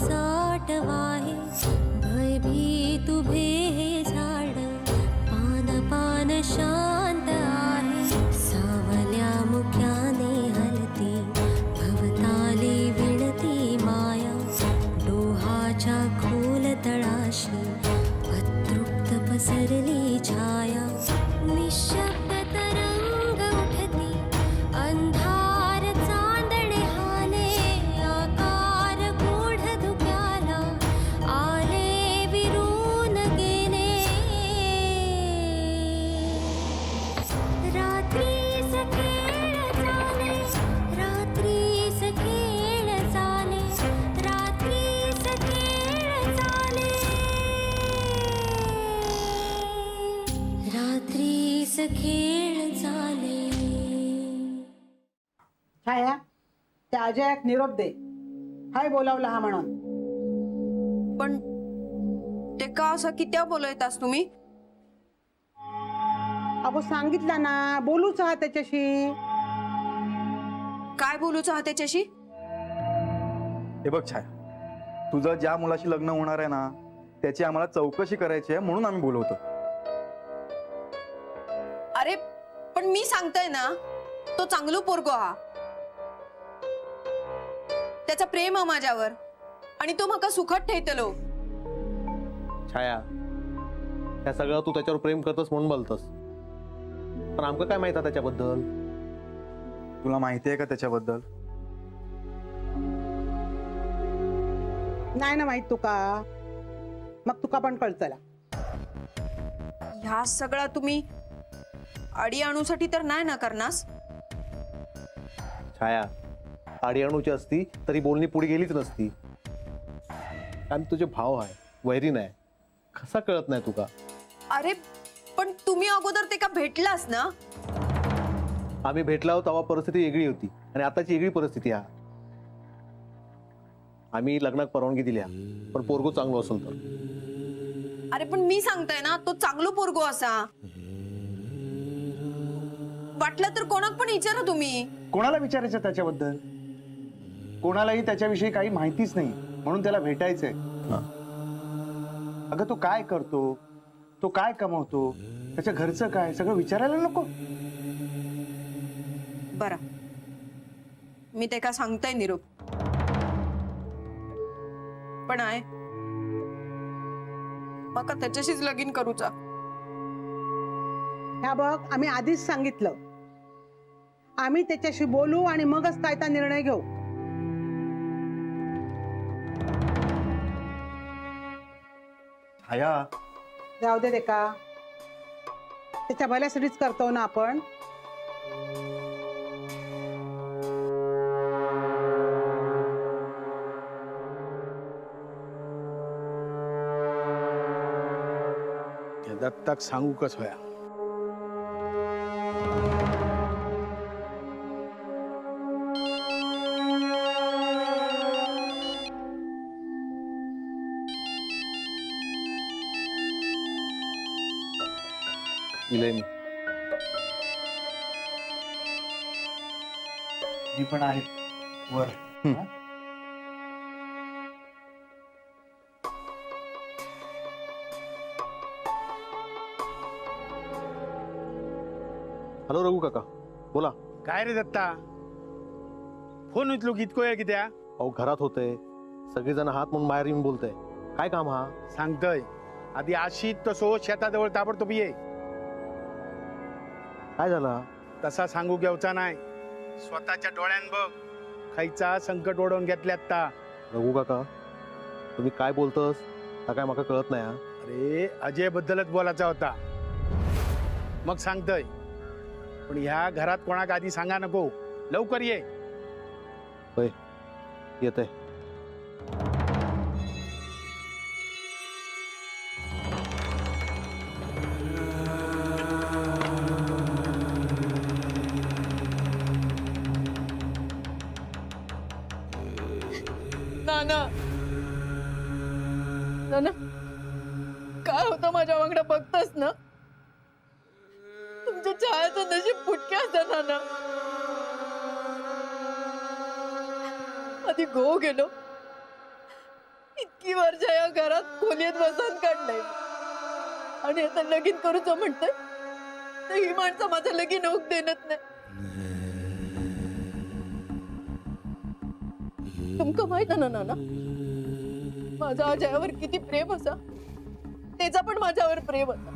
साठ वाहे भयभीत उभे हे झाड पान पान शांत आहे सावल्या मुक्याने हलती भवताली विणती माया डोहाच्या खोल तळाशी अतृप्त पसरली छाया निशब्द तरंग उठती अंधार चांदणे हाले आकार गूढ धुक्याला आले विरून गेले रात्रीस खेळ चाले रात्रीस खेळ चाले रात्रीस खेळ चाले रात्रीस खेळ चाले. छाया त्या अजयाक निरोप दे. हाय बोलावला हा म्हणून. पण ते का असं कित्या बोलयतास तुम्ही? अगो सांगितला ना बोलूच हा त्याच्याशी. काय बोलूच आहात त्याच्याशी? हे बघ छाया, तुझं ज्या मुलाशी लग्न होणार आहे ना त्याची आम्हाला चौकशी करायची आहे म्हणून आम्ही बोलवतो. अरे पण मी सांगताय ना तो चांगलो पोरगो हा, त्याचा प्रेम आहे माझ्यावर आणि तो माका सुखद ठेवतलो. छाया, त्या सगळं तू त्याच्यावर प्रेम करतस म्हणून बोलतस, पण आमका काय माहिती त्याच्याबद्दल? तुला माहिती आहे का त्याच्याबद्दल? नाही ना माहित तुका, मग तुका पण कळतला. ह्या सगळा तुम्ही अडी आणूसाठी तर नाही ना करणास? छाया, आडी अणूची असती तरी बोलणी पुढे गेलीच नसती. कारण तुझे भाव आहे, वैरी नाही, कसा कळत नाही तुका? अरे पण तुम्ही अगोदर ते का भेटलास ना? आम्ही भेटला होतो तेव्हा परिस्थिती वेगळी होती आणि आताची वेगळी परिस्थिती आहे. आम्ही लग्नात परवानगी दिली आहे, पण पोरगो चांगलो असेल तर. अरे पण मी सांगताय ना तो चांगलो पोरगो असा. वाटलं तर कोणाक पण विचारा तुम्ही. कोणाला विचारायचं त्याच्याबद्दल? कोणालाही त्याच्याविषयी काही माहितीच नाही म्हणून त्याला भेटायचंय. अगं तो काय करतो, तो काय कमवतो, त्याच्या घरचं काय सगळं विचारायला नको? बरं मी ते का सांगताय निरूप, पण आहे मका त्याच्याशीच लगीन करूचा. ह्या बघ आम्ही आधीच सांगितलं, आम्ही त्याच्याशी बोलू आणि मगच काय ता निर्णय घेऊ. छाया, जाऊ दे का, त्याच्या भल्यासाठीच करतो ना आपण. दत्ताक सांगू कस होया. इले मी मी पण आहे वर. हॅलो रघु काका, बोला. काय रे दत्ता, फोन उचलू इतको वेळ कित्या? अहो घरात होते, सगळेजण हात म्हणून बाहेर येऊन बोलतय. काय काम हा? सांगतोय आधी आशी तसो शेताजवळ ताबडतोब ये. काय झाला? तसा सांगू घेवचा नाही, स्वतःच्या डोळ्यान बघ खायचा संकट ओढवून घेतल्यात ता. रघु काका, तुम्ही काय बोलतस हा काय माका कळत नाही. हा अरे अजय बद्दलच बोलायचा होता, मग सांगतोय. पण ह्या घरात कोणाक आधी सांगा नको, लवकर ये. होय येते. नाना नाना काय होतं माझ्या वांगडा बघतस ना? तुमच्या चहाचं नशीब फुटके असतं नाना. आधी गो गेलो, इतकी वर्ष या घरात खोलीत बसून काढलंय आणि आता लगीन करूच म्हणतोय तर ही माणसं माझं लगीन होऊक देणत नाही. तुमका माहित ना नाना माझा अजयावर किती प्रेम असा त्याचा पण माझ्यावर प्रेम होता.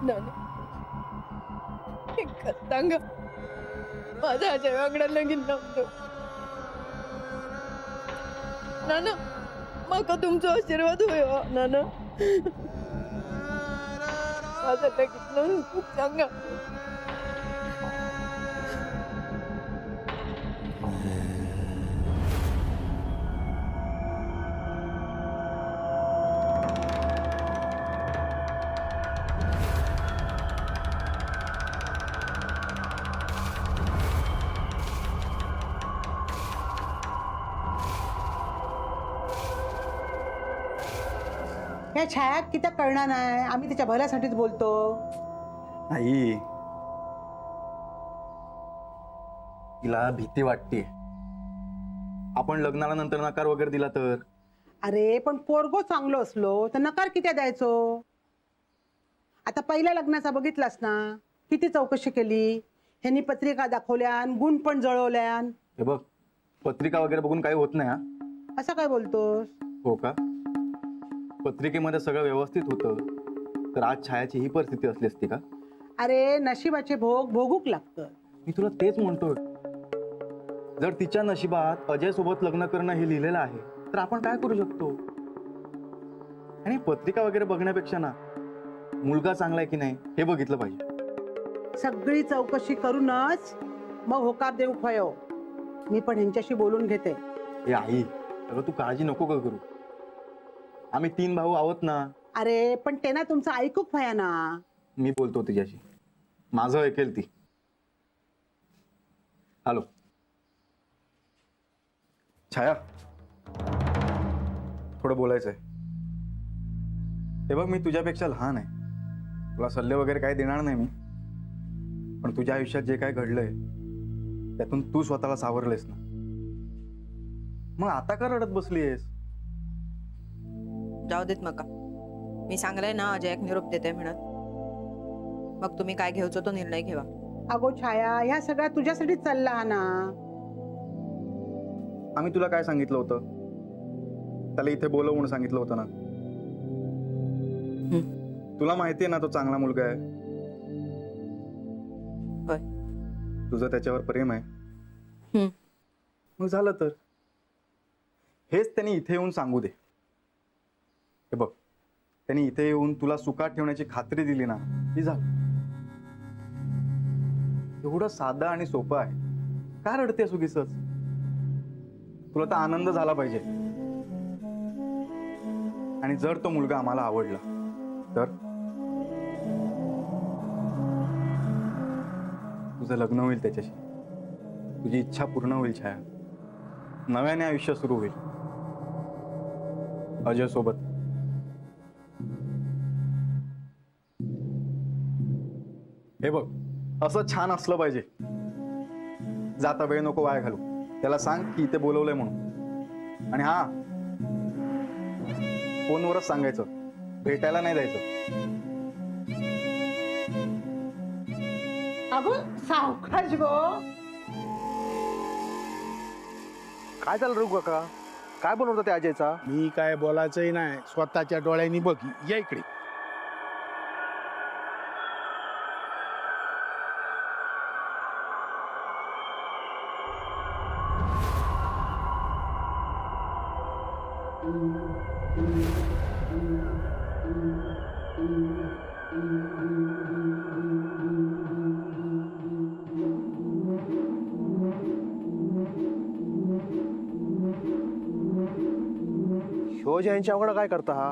नाना सांगा माझ्या अजय वांगडा लगीन नव्हतं. नाना माका तुमचा आशीर्वाद होय हो, नाना माझं लगीन लावून खूप सांगा. या छायात किती कळणार नाही, आम्ही त्याच्या भल्यासाठीच बोलतो. आई तिला भीती वाटते. आपण लग्नाला नंतर नकार वगैरे दिला तर. अरे पण पोरगो चांगलो असलो तर नकार किती द्यायचो. आता पहिल्या लग्नाचा बघितलास ना, किती चौकशी केली, ह्यांनी पत्रिका दाखवल्यान, गुण पण जळवल्यान. हे बघ पत्रिका वगैरे बघून काही होत नाही. हा असं काय बोलतोस. हो का? पत्रिकेमध्ये सगळं व्यवस्थित होतं तर आज छायाची ही परिस्थिती असली असती का? अरे नशिबाचे भोग भोगूक लागतं. मी तुला तेच म्हणतोय. जर तिच्या नशिबात अजय सोबत लग्न करणं हे लिहिलेलं आहे तर आपण काय करू शकतो. आणि पत्रिका वगैरे बघण्यापेक्षा ना मुलगा चांगला आहे की नाही हे बघितलं पाहिजे. सगळी चौकशी करूनच मग होकार देऊ खयो. मी पण ह्यांच्याशी बोलून घेते. हे आई अगं तू काळजी नको का करू. आम्ही 3 भाऊ आहोत ना. अरे पण ते ना तुमचं ऐकूक भया ना. मी बोलतो तिच्याशी, माझं ऐकेल ती. हॅलो छाया, थोडं बोलायचं आहे. हे बघ मी तुझ्यापेक्षा लहान आहे, तुला सल्ले वगैरे काही देणार नाही मी. पण तुझ्या आयुष्यात जे काय घडलंय त्यातून तू स्वतःला सावरलेस ना, मग आता का रडत बसलीयस. जाऊ देत मका. मी सांगलंय ना अजय निरोप देते म्हणत. मग तुम्ही काय घ्यायचो तो निर्णय घेवा. अगो छाया, ह्या सगळ्या तुझ्यासाठीच चालला हा ना. आम्ही तुला काय सांगितलं होतं, त्याला इथे बोलव म्हणून सांगितलं होतं ना. तुला माहितीये ना तो चांगला मुलगा आहे. होय. तुझं त्याच्यावर प्रेम आहे. मग झालं तर हेच त्यांनी इथे येऊन सांगू दे. हे बघ त्यांनी इथे येऊन तुला सुखात ठेवण्याची खात्री दिली ना, ही झालं. एवढं साधं आणि सोपं आहे. का रडतेस उगीचच. तुला तर आनंद झाला पाहिजे. आणि जर तो मुलगा आम्हाला आवडला तर तुझं लग्न होईल त्याच्याशी. तुझी इच्छा पूर्ण होईल छाया. नव्याने आयुष्य सुरू होईल अजय सोबत. हे बघ असं छान असलं पाहिजे. जाता वेळ नको वाया घालू. त्याला सांग की इथे बोलवलंय म्हणून. आणि हा फोनवरच सांगायचं, भेटायला नाही जायचं. अगो सावकाश गो. काय झालं रघु काका, काय बनवता त्या अजयचा. मी काय बोलायचंही नाही, स्वतःच्या डोळ्यांनी बघ. या इकडे. शिवजी यांच्या अवघड काय करता हा.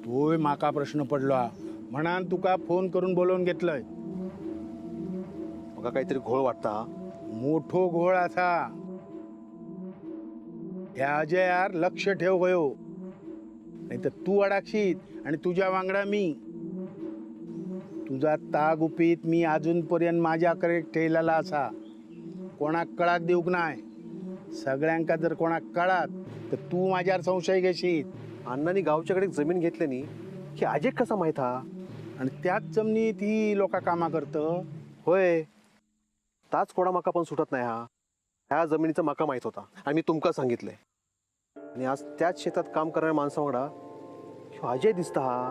होय माका प्रश्न पडला म्हणान तुका फोन करून बोलवून घेतलंय. मग काहीतरी घोळ वाटता हा. मोठो घोळ असा. ह्या अजयार लक्ष ठेव गयो, नाही तर तू अडाक्षीत आणि तुझ्या वांगडा मी. तुझा ताग उपित मी अजूनपर्यंत माझ्याकडे ठेवलेला असा. कोणाक कळाक देऊक नाही. सगळ्यांका जर कोणाक कळात तर तू माझ्यावर संशय घेशील. अण्णांनी गावच्याकडे जमीन घेतल्यानी की अजय कसा माहित हा? आणि त्याच जमिनीत ही लोक कामा करतं. होय, ताच कोडा मका पण सुटत नाही हा. ह्या जमिनीचा मका माहित होता आणि मी तुमका सांगितलंय. आणि आज त्याच शेतात काम करणाऱ्या माणसावांगडा ह्यो अजय दिसता हा.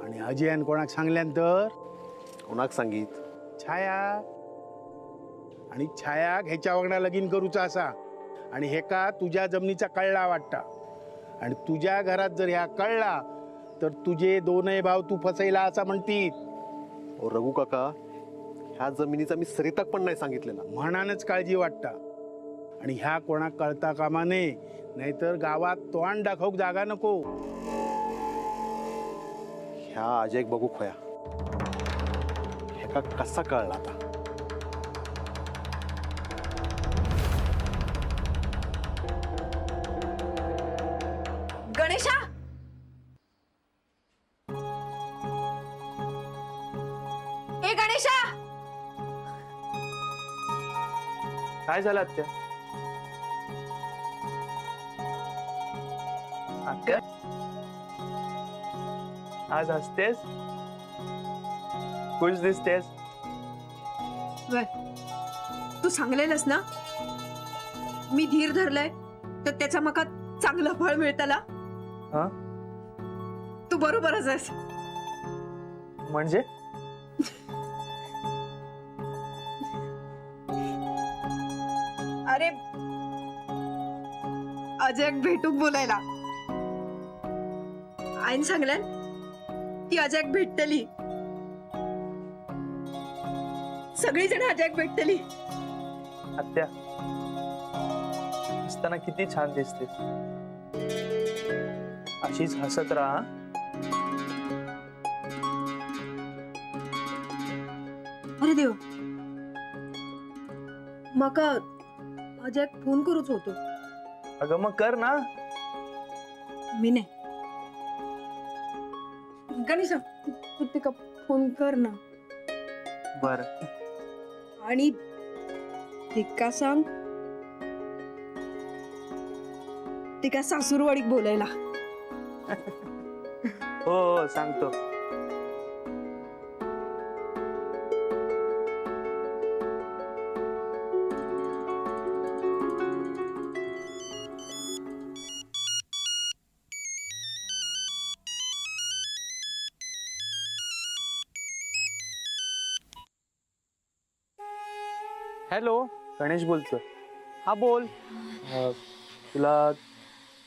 आणि अजयन कोणाक सांगल्यानंतर कोणाक सांगित? छाया. आणि छाया ह्याच्या वांगडा लगीन करूचा असा. आणि हेका तुझ्या जमिनीचा कळला वाटता. आणि तुझ्या घरात जर ह्या कळला तर तुझे दोनही भाव तू फसैला असा म्हणतीत. ओ रघु काका, ह्या जमिनीचा मी सरिताक पण नाही सांगितलेला. म्हणानच काळजी वाटता. आणि ह्या कोणाक कळता कामा नये, नाहीतर गावात तोंड दाखवूक जागा नको. ह्या अजय बघू खोया, ह्याका कसा कळला आता? गणेशा, ए गणेशा, काय झालं आत्या? आत्या आज हसतेस, खुश दिसतेस. तू सांगलेलंस ना मी धीर धरलाय तर त्याचा मका चांगलं फळ मिळताला. हा? तू बरोबरच आहेस. म्हणजे अरे अजय भेटूक बोलायला आईन सांगल्यान ती अजय भेटतली. सगळी जण अजय भेटतली. आत्या हसताना किती छान दिसतेस. अशीच हसत राहा. अरे देव, मका अजय फोन करूच होतो. अगं मग कर ना. मी नाही. गणेश, तू तिका फोन कर ना. बर. आणि तिका सांग तिका सासूरवाडीत बोलायला. हो हो सांगतो. हॅलो, गणेश बोलतोय. हा बोल. तुला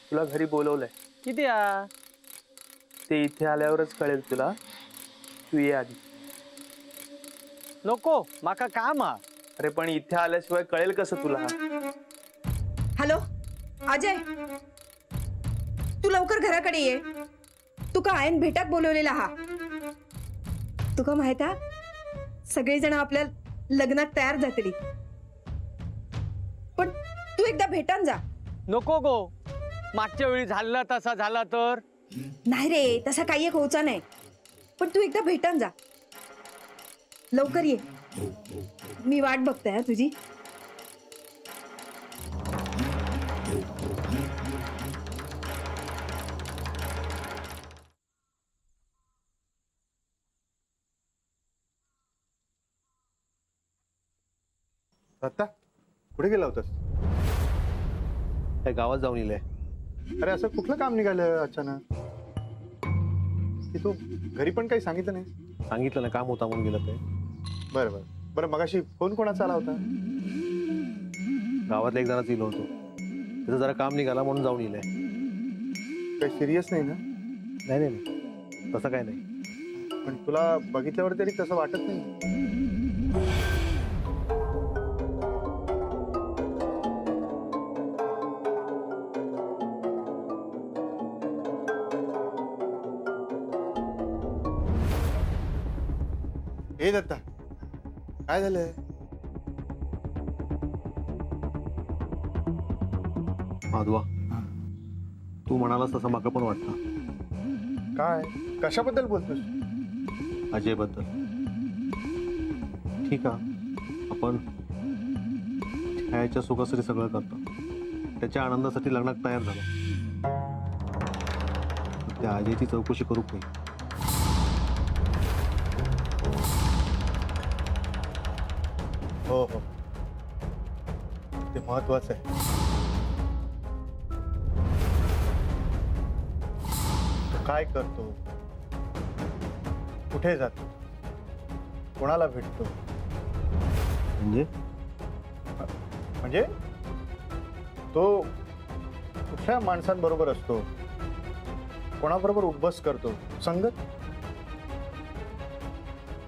तुला घरी बोलवलंय. किती आ? ते इथे आल्यावरच कळेल तुला. तू ये आधी. नको, माका काम हा. अरे पण इथे आल्याशिवाय कळेल कसं तुला? हॅलो अजय, तू लवकर घराकडे ये. तुका आयन भेटाक बोलवलेला हा. तुका माहित हा, सगळेजण आपल्या लग्नात तयार जातली. पण तू एकदा भेटान जा. नको गो, मागच्या वेळी झाला तसा झाला तर. नाही रे, तसा काही एक होचा नाही. पण तू एकदा भेटान जा. लवकर ये, मी वाट बघते हा तुझी. दत्ता, कुठे गेला होतास? काय गावात जाऊन येईल. अरे असं कुठलं काम निघालं अचानक की तू घरी पण काही सांगितलं नाही? सांगितलं ना, काम होता म्हणून गेलं ते. बरं बरं बरं. मगाशी फोन कोणाचा आला होता? गावातल्या एक जणाच इलो होतो. त्याचं जरा काम निघाला म्हणून जाऊन येईल. काही सिरियस नाही ना? नाही नाही नाही, तसं काय नाही. पण तुला बघितल्यावर तरी तसं वाटत नाही. हे दत्ता, काय झालंय? माधवा, तू म्हणालास तसं माका पण वाटतं. काय, कशाबद्दल बोलतोस? अजय बद्दल. ठीक आहे, आपण छायाच्या सुखासाठी सगळं करतो. त्याच्या आनंदासाठी लग्नात तयार झालो. त्या अजयची चौकशी करू काही. हो हो, ते महत्वाचं आहे. तो काय करतो, कुठे जातो, कोणाला भेटतो, म्हणजे तो कुठल्या माणसांबरोबर असतो, कोणाबरोबर उठबस करतो, संगत,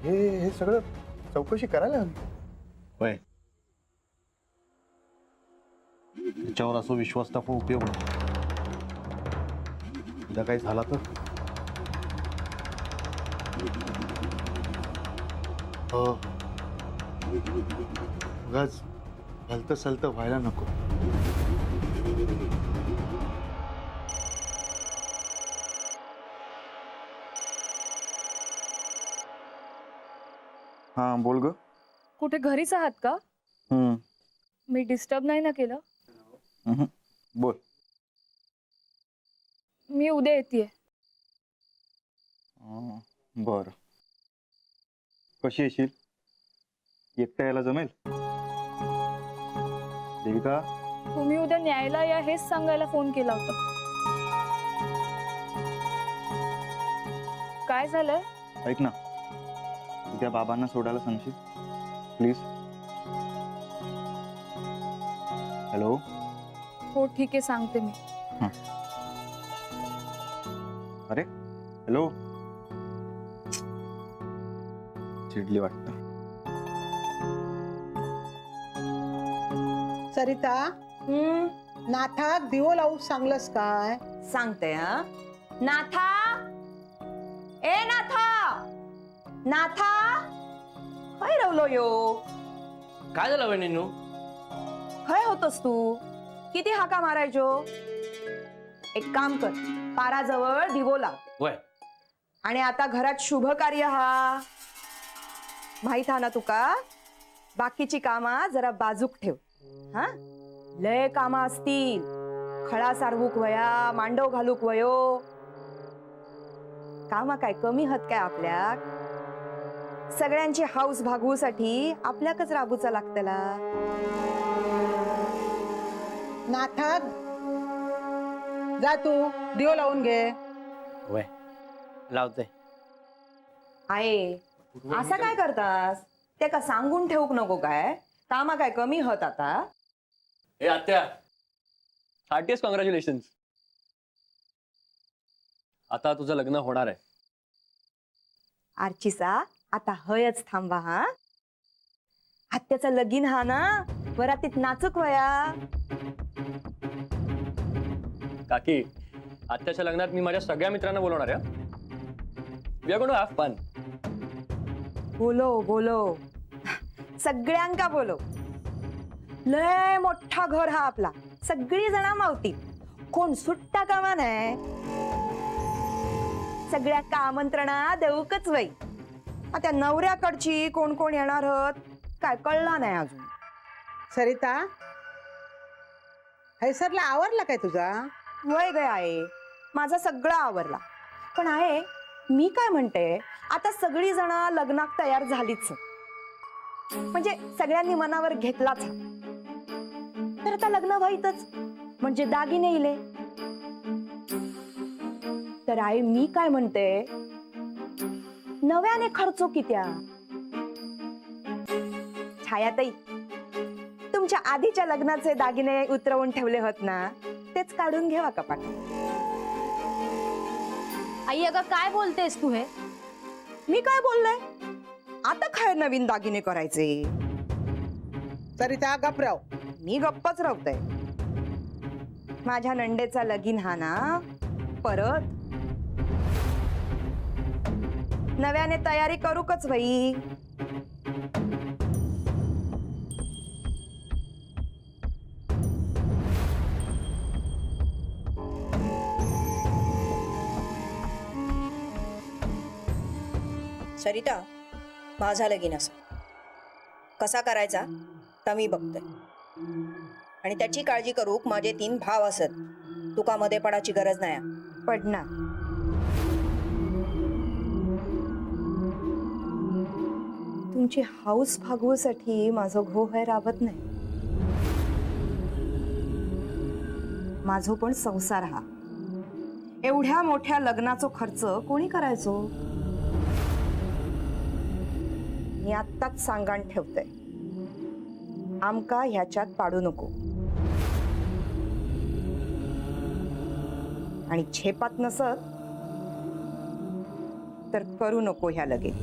हे सगळं चौकशी करायला हवी. होय, त्याच्यावर असं विश्वास टाकून उपयोग नाही. उद्या काही झाला तर हो, उगाच भलतं सलतं व्हायला नको. हा बोल ग. कुठे घरीच आहात का? मी डिस्टर्ब नाही ना केलं? बोल. मी उद्या येते. बर, कशी येशील? एकटा यायला जमेल? देविका, तुम्ही उद्या न्यायला या हेच सांगायला फोन केला होता. काय झालंय? ऐक ना, उद्या बाबांना सोडायला सांगशील प्लीज? हॅलो. हो ठीक आहे, सांगते मी. अरे हॅलो. चिडली वाटतं. सरिता, नाथाक दिवो लावू सांगलंस काय? सांगते. हा नाथा, ए नाथा, नाथा, काय रवलो यो? काय झालं वहिनीनू? खय होतस तू? किती हाका मारायचो? एक काम कर, पाराजवळ दिवो लाव. वय आणि आता घरात शुभ कार्य हा माहित हा ना तुका? बाकीची कामा जरा बाजूक ठेव. हा, लय कामा असतील. खळा सारवूक वया, मांडव घालूक वयो. कामा काय कमी हत काय आपल्याक? सगळ्यांची हाऊस भागवूसाठी आपल्याकच राबूचा लागतला. नाथाक जा, तू दिवो लावून घे. वय लावते. आहे असं काय करतास? ते का सांगून ठेवूक नको काय? कामा काय कमी हत आता? ए आत्या, हार्टिएस्ट कॉंग्रॅच्युलेशन. आता तुझं लग्न होणार आहे. आर्चिसा, आता हयच थांबा. हा, आत्याचं लगीन हा ना, वरातीत नाचूक वया. काकी, आत्याच्या लग्नात मी माझ्या सगळ्या मित्रांना बोलवणार आहे. We are going to have fun. बोलो बोलो, सगळ्यांका बोलो. लय मोठा घर हा आपला, सगळी जण मावती. कोण सुट्टा कामा नाही. सगळ्या आमंत्रणा देऊकच वय. आता नवऱ्याकडची कोण कोण येणार हत काय कळला नाही अजून. सरिता, हैसरला आवरला काय तुझा? वय गय आहे, माझा सगळा आवरला. पण आहे, मी काय म्हणते, आता सगळी जण लग्नात तयार झालीच, म्हणजे सगळ्यांनी मनावर घेतलाच. तर आता लग्न व्हायतच, म्हणजे दागिने इले. तर आई मी काय म्हणते, नव्याने खर्चो कित्या? छायाताई, तुमच्या आधीच्या लग्नाचे दागिने उतरवून ठेवले होत ना, तेच काढून घेवा कपाट. आई अगं काय बोलतेस तू हे? मी काय बोललोय? आता काय नवीन दागिने करायचे? सरिता गप राव. मी गप्पच राहते. माझ्या नंडेचा लगीन हा ना, परत नव्याने तयारी करूकच बाई. सरिता, माझा लगीन असा कसा करायचा तर मी बघते. आणि त्याची काळजी करूक माझे 3 भाव असत. तुका मध्ये पडाची गरज नाही पडणार. तुमची हाऊस भागवूसाठी माझो घो हे राबत नाही. माझो पण संसार हा. एवढ्या मोठ्या लग्नाचो खर्च कोणी करायचो? मी आत्ताच सांगाण ठेवते, आमका ह्याच्यात पाडू नको. आणि झेपात नसत तर करू नको ह्या लगेच.